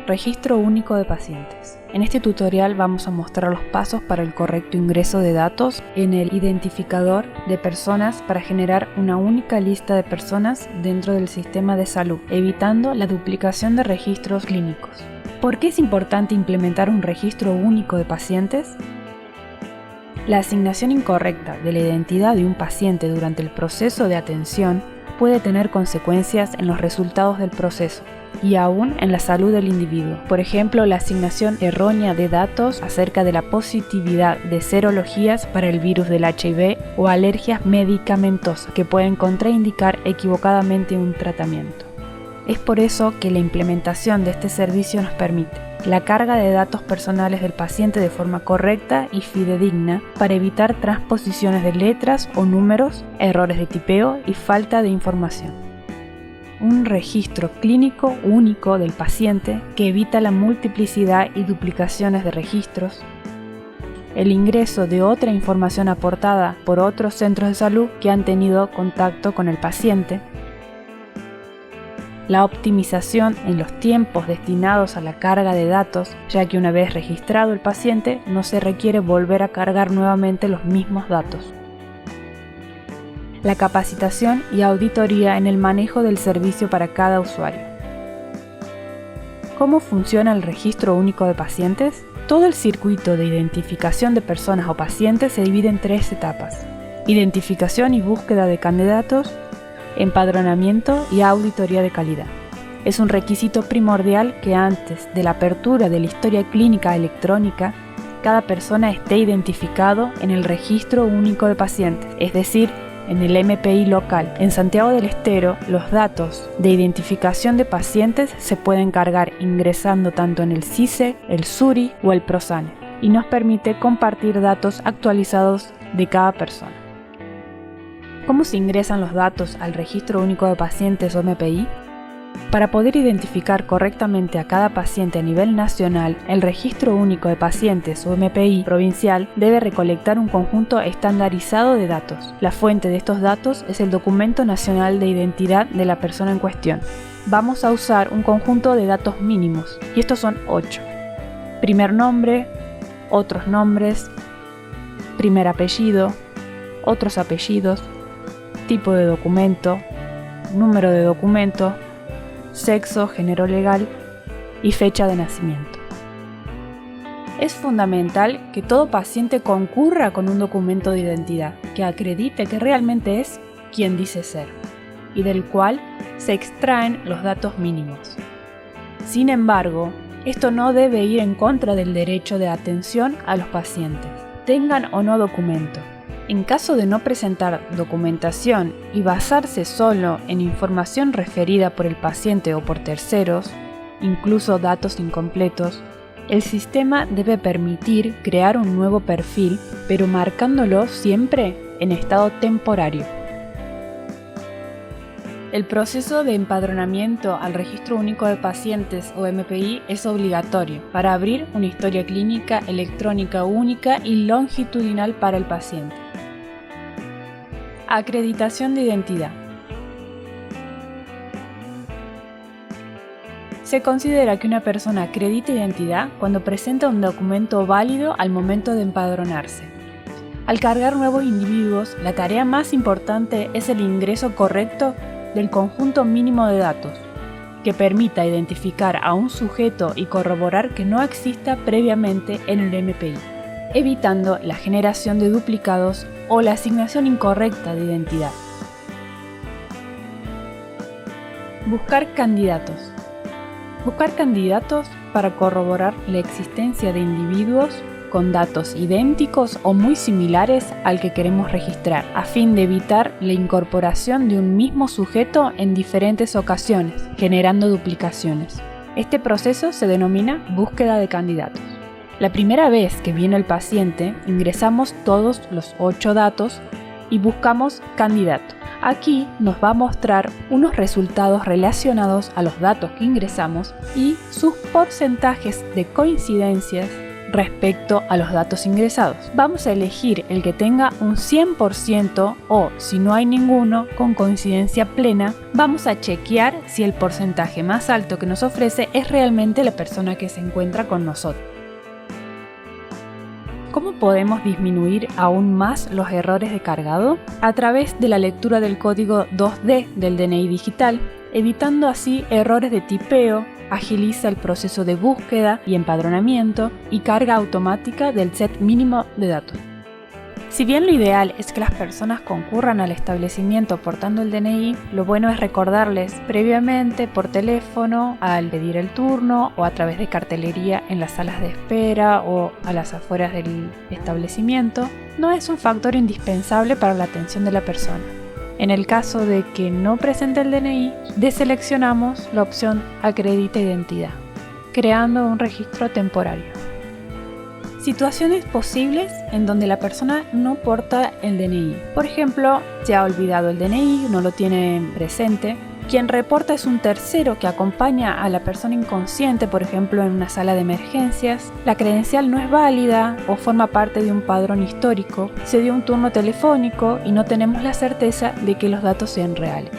Registro único de pacientes. En este tutorial vamos a mostrar los pasos para el correcto ingreso de datos en el identificador de personas para generar una única lista de personas dentro del sistema de salud, evitando la duplicación de registros clínicos. ¿Por qué es importante implementar un registro único de pacientes? La asignación incorrecta de la identidad de un paciente durante el proceso de atención puede tener consecuencias en los resultados del proceso y aún en la salud del individuo. Por ejemplo, la asignación errónea de datos acerca de la positividad de serologías para el virus del HIV o alergias medicamentosas que pueden contraindicar equivocadamente un tratamiento. Es por eso que la implementación de este servicio nos permite la carga de datos personales del paciente de forma correcta y fidedigna para evitar transposiciones de letras o números, errores de tipeo y falta de información. Un registro clínico único del paciente que evita la multiplicidad y duplicaciones de registros, el ingreso de otra información aportada por otros centros de salud que han tenido contacto con el paciente, la optimización en los tiempos destinados a la carga de datos, ya que una vez registrado el paciente no se requiere volver a cargar nuevamente los mismos datos. La capacitación y auditoría en el manejo del servicio para cada usuario. ¿Cómo funciona el registro único de pacientes? Todo el circuito de identificación de personas o pacientes se divide en 3 etapas: identificación y búsqueda de candidatos, empadronamiento y auditoría de calidad. Es un requisito primordial que antes de la apertura de la historia clínica electrónica, cada persona esté identificado en el registro único de pacientes, es decir, en el MPI local. En Santiago del Estero, los datos de identificación de pacientes se pueden cargar ingresando tanto en el CISE, el SURI o el PROSANE, y nos permite compartir datos actualizados de cada persona. ¿Cómo se ingresan los datos al Registro Único de Pacientes o MPI? Para poder identificar correctamente a cada paciente a nivel nacional, el Registro Único de Pacientes o MPI provincial debe recolectar un conjunto estandarizado de datos. La fuente de estos datos es el Documento Nacional de Identidad de la persona en cuestión. Vamos a usar un conjunto de datos mínimos, y estos son 8. Primer nombre, otros nombres, primer apellido, otros apellidos, tipo de documento, número de documento, sexo, género legal y fecha de nacimiento. Es fundamental que todo paciente concurra con un documento de identidad que acredite que realmente es quien dice ser y del cual se extraen los datos mínimos. Sin embargo, esto no debe ir en contra del derecho de atención a los pacientes, tengan o no documento. En caso de no presentar documentación y basarse solo en información referida por el paciente o por terceros, incluso datos incompletos, el sistema debe permitir crear un nuevo perfil, pero marcándolo siempre en estado temporario. El proceso de empadronamiento al Registro Único de Pacientes o MPI es obligatorio para abrir una historia clínica electrónica única y longitudinal para el paciente. Acreditación de identidad. Se considera que una persona acredita identidad cuando presenta un documento válido al momento de empadronarse. Al cargar nuevos individuos, la tarea más importante es el ingreso correcto del conjunto mínimo de datos, que permita identificar a un sujeto y corroborar que no exista previamente en el MPI, evitando la generación de duplicados o la asignación incorrecta de identidad. Buscar candidatos. Buscar candidatos para corroborar la existencia de individuos con datos idénticos o muy similares al que queremos registrar, a fin de evitar la incorporación de un mismo sujeto en diferentes ocasiones, generando duplicaciones. Este proceso se denomina búsqueda de candidatos. La primera vez que viene el paciente, ingresamos todos los 8 datos y buscamos candidato. Aquí nos va a mostrar unos resultados relacionados a los datos que ingresamos y sus porcentajes de coincidencias respecto a los datos ingresados. Vamos a elegir el que tenga un 100% o, si no hay ninguno, con coincidencia plena, vamos a chequear si el porcentaje más alto que nos ofrece es realmente la persona que se encuentra con nosotros. ¿Cómo podemos disminuir aún más los errores de cargado? A través de la lectura del código 2D del DNI digital, evitando así errores de tipeo, agiliza el proceso de búsqueda y empadronamiento y carga automática del set mínimo de datos. Si bien lo ideal es que las personas concurran al establecimiento portando el DNI, lo bueno es recordarles previamente por teléfono al pedir el turno o a través de cartelería en las salas de espera o a las afueras del establecimiento. No es un factor indispensable para la atención de la persona. En el caso de que no presente el DNI, deseleccionamos la opción Acredita identidad, creando un registro temporario. Situaciones posibles en donde la persona no porta el DNI. Por ejemplo, se ha olvidado el DNI, no lo tiene presente. Quien reporta es un tercero que acompaña a la persona inconsciente, por ejemplo, en una sala de emergencias. La credencial no es válida o forma parte de un padrón histórico. Se dio un turno telefónico y no tenemos la certeza de que los datos sean reales.